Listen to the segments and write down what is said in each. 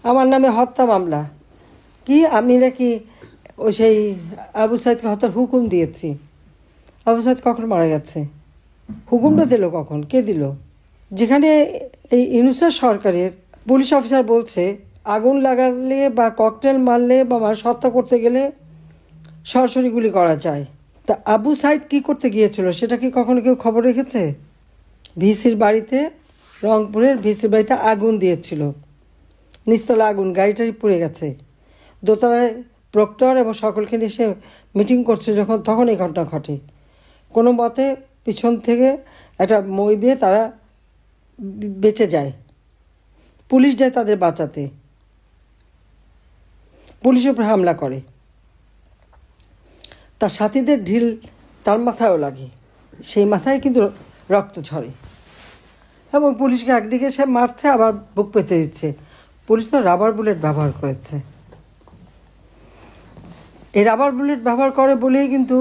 আমার নামে হত্যা মামলা। কি আমি নাকি ওই সেই আবু সাইদকে হত্যার হুকুম দিয়েছি? আবু সাইদ কখন মারা গেছে? হুকুমটা দিল কখন? কে দিল? যেখানে এই ইউনূসের সরকারের পুলিশ অফিসার বলছে আগুন লাগালে বা ককটেল মারলে বা মানুষ হত্যা করতে গেলে সরাসরি গুলি করা যায়। তা আবু সাইদ কি করতে গিয়েছিল সেটা কি কখনো কেউ খবর রেখেছে? ভিসির বাড়িতে, রংপুরের ভিসির বাড়িতে আগুন দিয়েছিল, নিচতলা আগুন, গাড়িটারি পুড়ে গেছে। দোতলায় প্রক্টর এবং সকলকে নিয়ে সে মিটিং করছে যখন, তখন এই ঘটনা ঘটে। কোনো মতে পিছন থেকে একটা মই দিয়ে তারা বেঁচে যায়, পুলিশ যায় তাদের বাঁচাতে, পুলিশের উপর হামলা করে। তার সাথীদের ঢিল তার মাথায়ও লাগে, সেই মাথায় কিন্তু রক্ত ঝরে এবং পুলিশকে একদিকে সে মারছে আবার বুক পেতে দিচ্ছে। পুলিশ তো রাবার বুলেট ব্যবহার করেছে। এই রাবার বুলেট ব্যবহার করে বলেই কিন্তু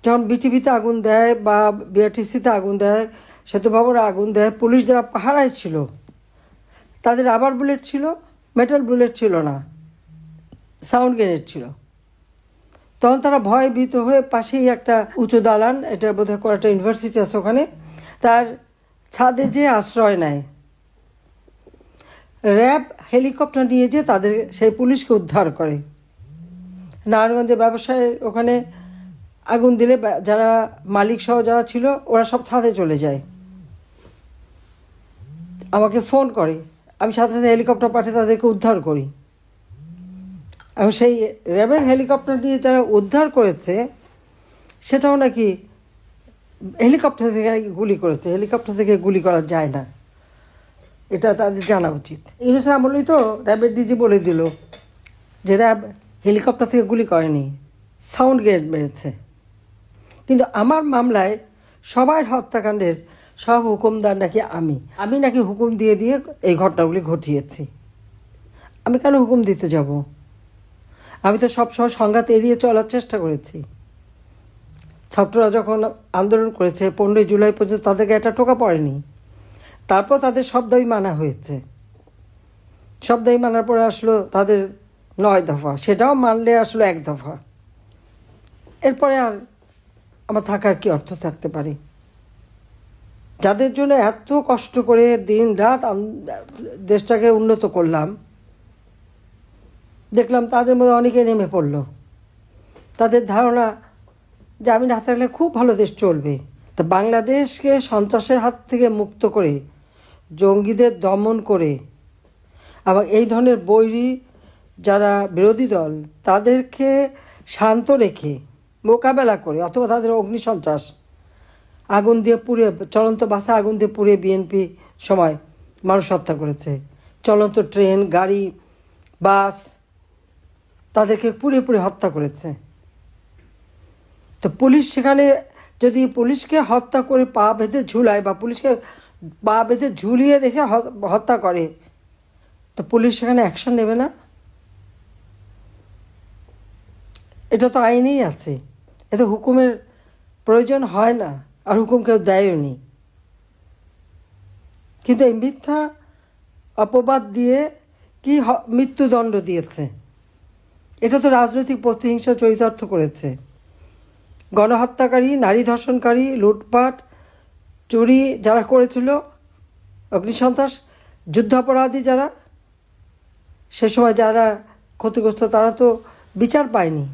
যখন বিটিভিতে আগুন দেয় বা বিআরটিসিতে আগুন দেয়, সেতু ভবনে আগুন দেয়, পুলিশ যারা পাহারায় ছিল তাদের রাবার বুলেট ছিল, মেটাল বুলেট ছিল না, সাউন্ড গ্রেনেড ছিল। তখন তারা ভয় ভীত হয়ে পাশেই একটা উঁচু দালান, এটা বোধহয় কয়েকটা ইউনিভার্সিটি আছে ওখানে, তার ছাদে যে আশ্রয় নেয়। র্যাব হেলিকপ্টার নিয়ে যে তাদের সেই পুলিশকে উদ্ধার করে। নারায়ণগঞ্জে ব্যবসায় ওখানে আগুন দিলে যারা মালিক সহ যারা ছিল ওরা সব ছাদে চলে যায়, আমাকে ফোন করে, আমি সাথে সাথে হেলিকপ্টার পাঠিয়ে তাদেরকে উদ্ধার করি। এবং সেই র্যাবের হেলিকপ্টার নিয়ে যারা উদ্ধার করেছে সেটাও নাকি হেলিকপ্টার থেকে নাকি গুলি করেছে। হেলিকপ্টার থেকে গুলি করা যায় না, এটা তাদের জানা উচিত। ইউনূস আমলেই তো র্যাবের ডিজি বলে দিল যে র্যাব হেলিকপ্টার থেকে গুলি করেনি, সাউন্ড গ্রেনেড মেরেছে। কিন্তু আমার মামলায় সবার হত্যাকাণ্ডের সব হুকুমদার নাকি আমি নাকি হুকুম দিয়ে দিয়ে এই ঘটনাগুলি ঘটিয়েছি। আমি কেন হুকুম দিতে যাব? আমি তো সবসময় সংঘাত এড়িয়ে চলার চেষ্টা করেছি। ছাত্ররা যখন আন্দোলন করেছে 15 জুলাই পর্যন্ত তাদেরকে একটা টোকা পড়েনি, তারপর তাদের সব দাবি মানা হয়েছে। সব দাবি মানার পরে আসলো তাদের 9 দফা, সেটাও মানলে আসলো 1 দফা। এরপরে আর আমার থাকার কি অর্থ থাকতে পারে? যাদের জন্য এত কষ্ট করে দিন রাত দেশটাকে উন্নত করলাম, দেখলাম তাদের মধ্যে অনেকে নেমে পড়ল। তাদের ধারণা যে আমি না থাকলে খুব ভালো দেশ চলবে। তা বাংলাদেশকে সন্ত্রাসের হাত থেকে মুক্ত করে, জঙ্গিদের দমন করে, এবং এই ধরনের বৈরী যারা বিরোধী দল তাদেরকে শান্ত রেখে মোকাবেলা করে, অথবা তাদের অগ্নিসন্ত্রাস, আগুন দিয়ে পুড়ে, চলন্ত বাসে আগুন দিয়ে পুড়ে বিএনপি সময় মানুষ হত্যা করেছে, চলন্ত ট্রেন, গাড়ি, বাস, তাদেরকে পুড়ে পুড়ে হত্যা করেছে। তো পুলিশ সেখানে যদি পুলিশকে হত্যা করে পা বেঁধে ঝুলায় বা পুলিশকে পা বেঁধে ঝুলিয়ে রেখে হত্যা করে, তো পুলিশ সেখানে অ্যাকশন নেবে না? এটা তো আইনেই আছে, এতে হুকুমের প্রয়োজন হয় না, আর হুকুম কেউ দেয়ও নি। কিন্তু এই মিথ্যা অপবাদ দিয়ে কি মৃত্যুদণ্ড দিয়েছে। এটা তো রাজনৈতিক প্রতিহিংসা চরিতার্থ করেছে। গণহত্যাকারী, নারী ধর্ষণকারী, লুটপাট, চুরি যারা করেছিল, অগ্নিসন্ত্রাস, যুদ্ধাপরাধী যারা, সে সময় যারা ক্ষতিগ্রস্ত, তারা তো বিচার পায়নি।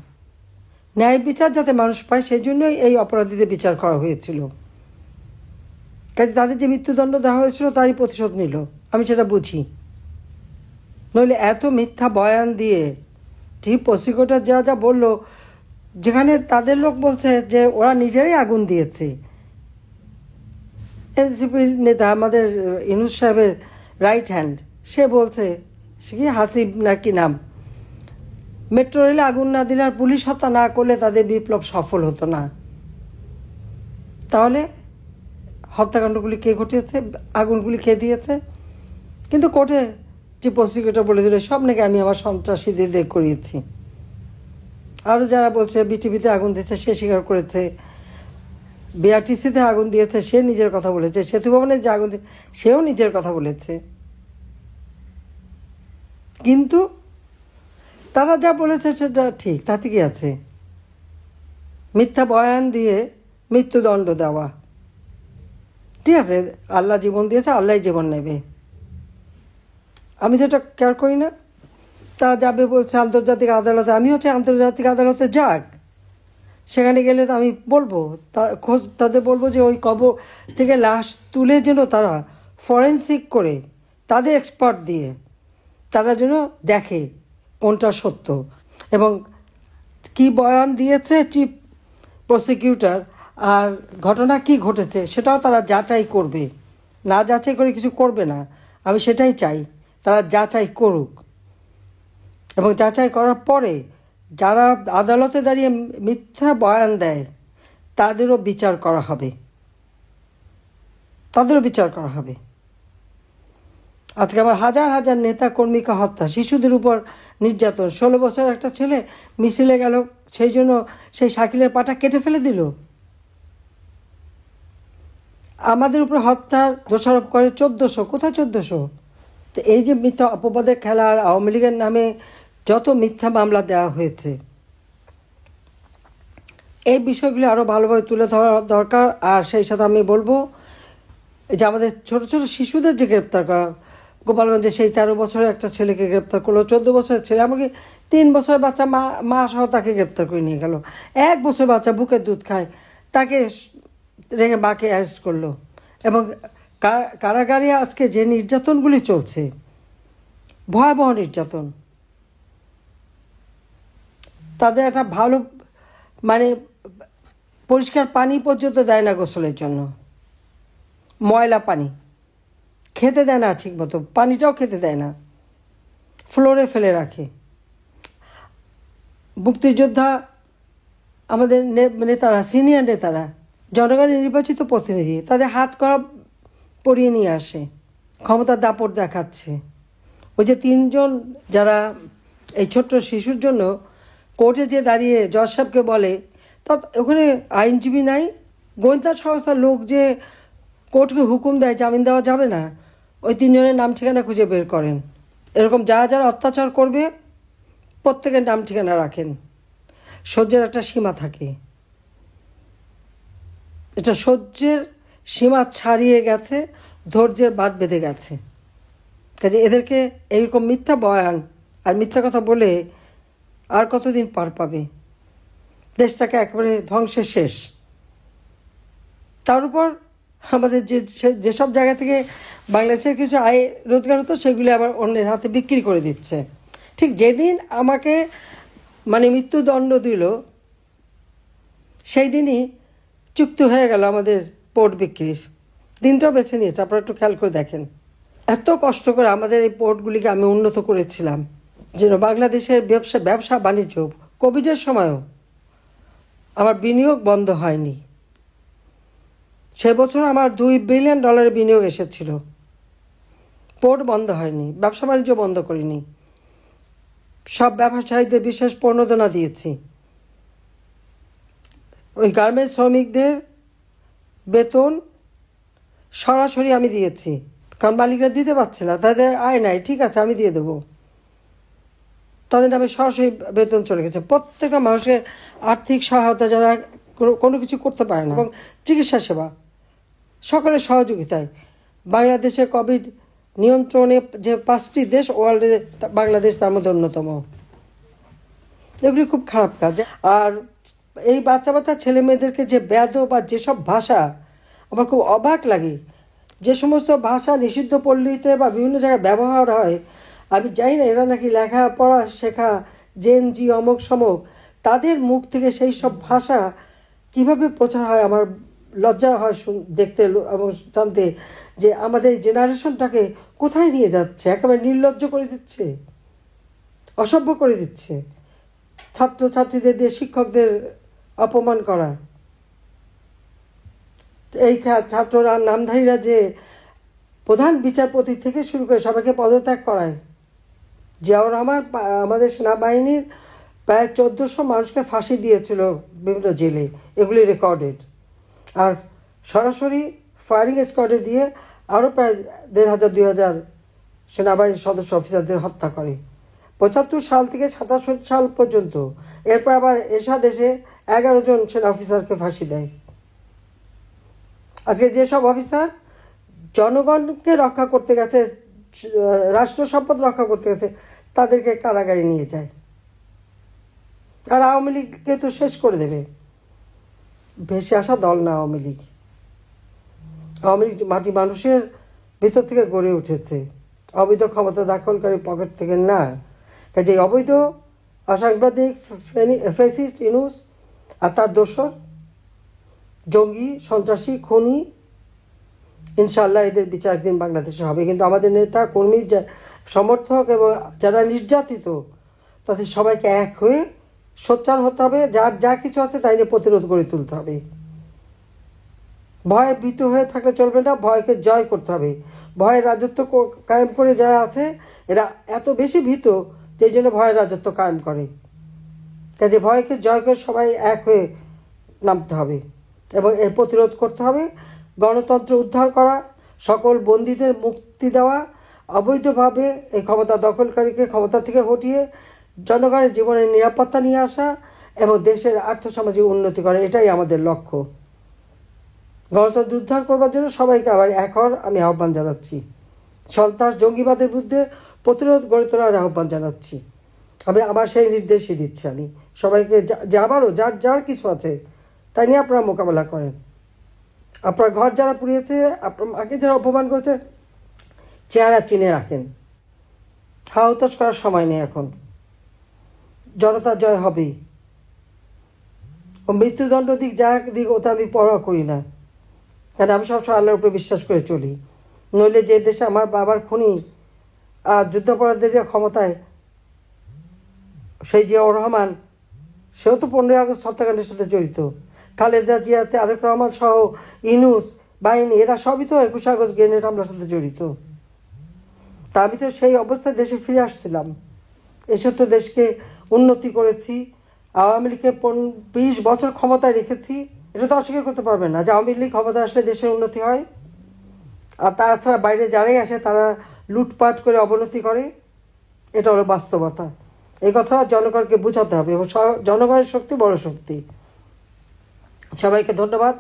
ন্যায় বিচার যাতে মানুষ পায় সেই জন্যই এই অপরাধীদের বিচার করা হয়েছিল। কাজে তাদের যে মৃত্যুদণ্ড দেওয়া হয়েছিল তারই প্রতিশোধ নিল, আমি সেটা বুঝি। নইলে এত মিথ্যা বয়ান দিয়ে চিফ প্রসিকিউটর যা যা বললো, যেখানে তাদের লোক বলছে যে ওরা নিজেরাই আগুন দিয়েছে। এনসিপির নেতা আমাদের ইউনূস সাহেবের রাইট হ্যান্ড, সে বলছে, সে কি হাসিব নাকি নাম, মেট্রো রেলে আগুন না দিলে আর পুলিশ হত্যা না করলে তাদের বিপ্লব সফল হতো না। তাহলে হত্যাকাণ্ডগুলি কে ঘটিয়েছে? আগুনগুলি কে দিয়েছে? কিন্তু কোর্টে যে প্রসিকিউটর বলে দিল সব নাকি আমি আমার সন্ত্রাসীদের করিয়েছি। আরও যারা বলছে বিটিভিতে আগুন দিয়েছে সে স্বীকার করেছে, বিআরটিসিতে আগুন দিয়েছে সে নিজের কথা বলেছে, সেতু ভবনে যে আগুন সেও নিজের কথা বলেছে। কিন্তু তারা যা বলেছে সেটা ঠিক, তাতে কি আছে? মিথ্যা বয়ান দিয়ে মৃত্যুদণ্ড দেওয়া, ঠিক আছে, আল্লাহ জীবন দিয়েছে, আল্লাহ জীবন নেবে, আমি তো এটা কেয়ার করি না। তারা যাবে বলছে আন্তর্জাতিক আদালতে, আমি হচ্ছে আন্তর্জাতিক আদালতে যাক, সেখানে গেলে তো আমি বলবো, তাদের বলবো যে ওই কবর থেকে লাশ তুলে যেন তারা ফরেন্সিক করে তাদের এক্সপার্ট দিয়ে তারা যেন দেখে কোনটা সত্য এবং কি বয়ান দিয়েছে চিফ প্রসিকিউটর আর ঘটনা কি ঘটেছে সেটাও তারা যাচাই করবে। না যাচাই করে কিছু করবে না, আমি সেটাই চাই, তারা যাচাই করুক এবং যাচাই করার পরে যারা আদালতে দাঁড়িয়ে মিথ্যা বয়ান দেয় তাদেরও বিচার করা হবে, তাদেরও বিচার করা হবে। আজকে আমার হাজার হাজার নেতা কর্মীকে হত্যা, শিশুদের উপর নির্যাতন, 16 বছর একটা ছেলে মিছিলে গেল, সেই জন্য সেই শাকিলের পাটা কেটে ফেলে দিল। আমাদের উপর হত্যার দোষারোপ করে 1400, কোথায় 1400? তো এই যে মিথ্যা অপবাদের খেলা, আর আওয়ামী লীগের নামে যত মিথ্যা মামলা দেওয়া হয়েছে, এই বিষয়গুলি আরও ভালোভাবে তুলে ধরা দরকার। আর সেই সাথে আমি বলবো যে আমাদের ছোট ছোট শিশুদের যে গ্রেপ্তার করা, গোপালগঞ্জে সেই 13 বছরের একটা ছেলেকে গ্রেপ্তার করলো, 14 বছরের ছেলে, এমনকি 3 বছরের বাচ্চা মা সহ তাকে গ্রেপ্তার করে নিয়ে গেল, 1 বছর বাচ্চা বুকের দুধ খায় তাকে রেখে মাকে অ্যারেস্ট করলো। এবং কারাগারে আজকে যে নির্যাতনগুলি চলছে, ভয়াবহ নির্যাতন, তাদের একটা ভালো মানে পরিষ্কার পানি পর্যন্ত দেয় না গোসলের জন্য, ময়লা পানি, খেতে দেয় না ঠিক মতো, পানিটাও খেতে দেয় না, ফ্লোরে ফেলে রাখে। মুক্তিযোদ্ধা আমাদের নেতারা, সিনিয়র নেতারা, জনগণের নির্বাচিত প্রতিনিধি, তাদের হাত করা পরিয়ে নিয়ে আসে, ক্ষমতার দাপট দেখাচ্ছে। ওই যে 3 জন যারা এই ছোট্ট শিশুর জন্য কোর্টে যে দাঁড়িয়ে জজ সাহেবকে বলে, তা ওখানে আইনজীবী নাই, গোয়েন্দা সংস্থার লোক যে কোর্টকে হুকুম দেয় জামিন দেওয়া যাবে না, ওই 3 জনের নাম ঠিকানা খুঁজে বের করেন। এরকম যারা যারা অত্যাচার করবে প্রত্যেকের নাম ঠিকানা রাখেন। সহ্যের একটা সীমা থাকে, এটা সহ্যের সীমা ছাড়িয়ে গেছে, ধৈর্যের বাঁধ বেঁধে গেছে। কাজে এদেরকে এইরকম মিথ্যা বয়ান আর মিথ্যা কথা বলে আর কতদিন পার পাবে? দেশটাকে একেবারে ধ্বংসের শেষ। তার উপর আমাদের যেসব জায়গা থেকে বাংলাদেশের কিছু আয় রোজগার হতো সেগুলি আবার অন্যের হাতে বিক্রি করে দিচ্ছে। ঠিক যেদিন আমাকে মানে মৃত্যুদণ্ড দিল সেই দিনই চুক্তি হয়ে গেল আমাদের পোর্ট বিক্রির দিনটাও বেছে নিয়েছে। আপনারা একটু খেয়াল করে দেখেন, এত কষ্ট করে আমাদের এই পোর্টগুলিকে আমি উন্নত করেছিলাম যেন বাংলাদেশের ব্যবসা বাণিজ্য কোভিডের সময়ও আমার বিনিয়োগ বন্ধ হয়নি। সে বছর আমার $2 বিলিয়ন বিনিয়োগ এসেছিল, পোর্ট বন্ধ হয়নি, ব্যবসা বাণিজ্য বন্ধ করিনি, সব ব্যবসায়ীদের বিশেষ প্রণোদনা দিয়েছি। ওই গার্মেন্টস শ্রমিকদের বেতন সরাসরি আমি দিয়েছি, কারণ মালিকরা দিতে পারছে না, তাদের আয় নাই, ঠিক আছে আমি দিয়ে দেবো, তাদের নামে সরাসরি বেতন চলে গেছে। প্রত্যেকটা মানুষের আর্থিক সহায়তা যারা কোনো কিছু করতে পারে না, এবং চিকিৎসা সেবা সকলের সহযোগিতায় বাংলাদেশে কোভিড নিয়ন্ত্রণে যে 5টি দেশ ওয়ার্ল্ডে, বাংলাদেশ তার মধ্যে অন্যতম। এগুলি খুব খারাপ কাজ। আর এই বাচ্চা ছেলে মেয়েদেরকে যে বেয়াদব বা যেসব ভাষা, আমার খুব অবাক লাগে, যে সমস্ত ভাষা নিষিদ্ধ পল্লীতে বা বিভিন্ন জায়গায় ব্যবহার হয়, আমি জানি না এরা নাকি লেখাপড়া শেখা জেনজি অমুক সমক, তাদের মুখ থেকে সেই সব ভাষা কিভাবে প্রচার হয় আমার লজ্জা হয় দেখতে এবং জানতে, যে আমাদের জেনারেশনটাকে কোথায় নিয়ে যাচ্ছে, একেবারে নির্লজ্জ করে দিচ্ছে, অসভ্য করে দিচ্ছে, ছাত্রছাত্রীদের দিয়ে শিক্ষকদের অপমান করা। এই ছাত্ররা নামধারীরা যে প্রধান বিচারপতি থেকে শুরু করে সবাইকে পদত্যাগ করায়। জিয়াউর রহমান আমাদের সেনাবাহিনীর প্রায় 1400 মানুষকে ফাঁসি দিয়েছিল বিভিন্ন জেলে, এগুলি রেকর্ডেড। আর সরাসরি ফায়ারিং স্কোয়াডে দিয়ে আরও প্রায় 1500-2000 সেনাবাহিনীর সদস্য অফিসারদের হত্যা করে 75 সাল থেকে 67 সাল পর্যন্ত। এরপর আবার এরশাদ এসে 11 জন সেনা অফিসারকে ফাঁসি দেয়। আজকে যেসব অফিসার জনগণকে রক্ষা করতে গেছে, রাষ্ট্র সম্পদ রক্ষা করতে গেছে, তাদেরকে কারাগারে নিয়ে যায়। আর আওয়ামী লীগকে তো শেষ করে দেবে। ভেসে আসা দল না আওয়ামী লীগ। আওয়ামী লীগ মাটি মানুষের ভিতর থেকে গড়ে উঠেছে, অবৈধ ক্ষমতা দখলকারী পকেট থেকে না। কাজে অবৈধ অসাংবাদিক ফ্যাসিস্ট ইউনূস আর তার দোসর জঙ্গি, সন্ত্রাসী, খুনি, ইনশাআল্লাহ এদের বিচার একদিন বাংলাদেশে হবে। কিন্তু আমাদের নেতা কর্মী, সমর্থক এবং যারা নির্যাতিত, তাদের সবাইকে এক হয়ে সোচ্চার হতে হবে। যার যা কিছু আছে তাই নিয়ে প্রতিরোধ গড়ে তুলতে হবে। ভয়ে ভীত হয়ে থাকলে চলবে না, ভয়কে জয় করতে হবে। ভয়ের রাজত্ব কায়েম করে যারা আছে, এরা এত বেশি ভীত যে জন্য ভয়ের রাজত্ব কায়েম করে। কাজে ভয়কে জয় করে সবাই এক হয়ে নামতে হবে এবং এর প্রতিরোধ করতে হবে। গণতন্ত্র উদ্ধার করা, সকল বন্দীদের মুক্তি দেওয়া, অবৈধভাবে এই ক্ষমতা দখলকারীকে ক্ষমতা থেকে হটিয়ে জনগণের জীবনের নিরাপত্তা নিয়ে আসা এবং দেশের আর্থসামাজিক উন্নতি করা, এটাই আমাদের লক্ষ্য। গণতন্ত্র উদ্ধার করবার জন্য সবাইকে আবার এক হওয়ার আমি আহ্বান জানাচ্ছি। সন্ত্রাস, জঙ্গিবাদের বিরুদ্ধে প্রতিরোধ গড়ে তোলার আহ্বান জানাচ্ছি। আমি আবার সেই নির্দেশই দিচ্ছি আমি সবাইকে, যে আবারও যার যার কিছু আছে তাই নিয়ে আপনারা মোকাবেলা করেন। আপনার ঘর যারা পুড়িয়েছে, আপনার মাকে যারা অপমান করেছে, চেহারা চিনে রাখেন। হাহুতাশ করার সময় নেই এখন। জনতা জয় হবেই। ও মৃত্যুদণ্ড দিক যা দিক ওটা আমি পরোয়া করি না, কারণ আমি সবসময় আল্লাহর উপরে বিশ্বাস করে চলি। নইলে যে দেশে আমার বাবার খুনি আর যুদ্ধাপরাধীদের ক্ষমতায়, সেই জিয়াউর রহমান, সেও তো 15 আগস্ট হত্যাকাণ্ডের সাথে জড়িত। খালেদা জিয়া, তারেক রহমান সহ ইউনূস বাহিনী, এরা সবই তো 21 আগস্ট গ্রেনেড হামলার সাথে জড়িত। তা আমি তো সেই অবস্থায় দেশে ফিরে আসছিলাম, এসে তো দেশকে উন্নতি করেছি। আওয়ামী লীগকে 20 বছর ক্ষমতায় রেখেছি, এটা তো অস্বীকার করতে পারবেন না যে আওয়ামী লীগ ক্ষমতায় আসলে দেশের উন্নতি হয়। আর তাছাড়া বাইরে যারাই আসে তারা লুটপাট করে অবনতি করে, এটা হলো বাস্তবতা। এই কথা জনগণকে বোঝাতে হবে এবং জনগণের শক্তি বড় শক্তি। সবাইকে ধন্যবাদ।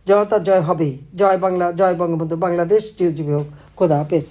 জনতার জয় হবেই। জয় বাংলা, জয় বঙ্গবন্ধু, বাংলাদেশ চিরজীবী হোক। খোদা হাফেজ।